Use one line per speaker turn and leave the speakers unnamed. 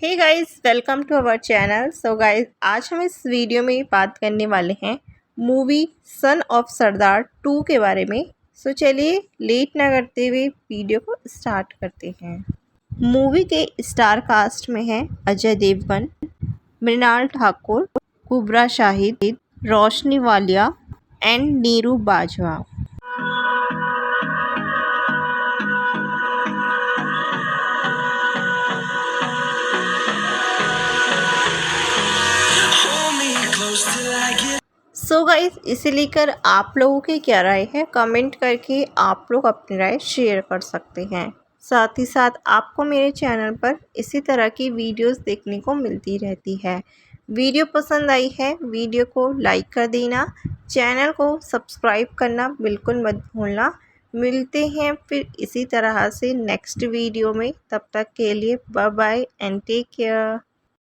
Hey guys, welcome to our channel. So guys, आज हम इस वीडियो में बात करने वाले हैं मूवी सन ऑफ सरदार 2 के बारे में। सो चलिए लेट ना करते हुए वीडियो को स्टार्ट करते हैं। मूवी के स्टार कास्ट में हैं Ajay Devgn, Mrunal Thakur, Kubra Shahid, Roshni Walia and Neeru Bajwa. So guys, इसे लेकर आप लोगों की क्या राय है, कमेंट करके आप लोग अपनी राय शेयर कर सकते हैं। साथ ही साथ आपको मेरे चैनल पर इसी तरह की वीडियोस देखने को मिलती रहती है। वीडियो पसंद आई है, वीडियो को लाइक कर देना, चैनल को सब्सक्राइब करना बिल्कुल मत भूलना। मिलते हैं फिर इसी तरह से नेक्स्ट वीडियो में। तब तक के लिए bye bye and take care.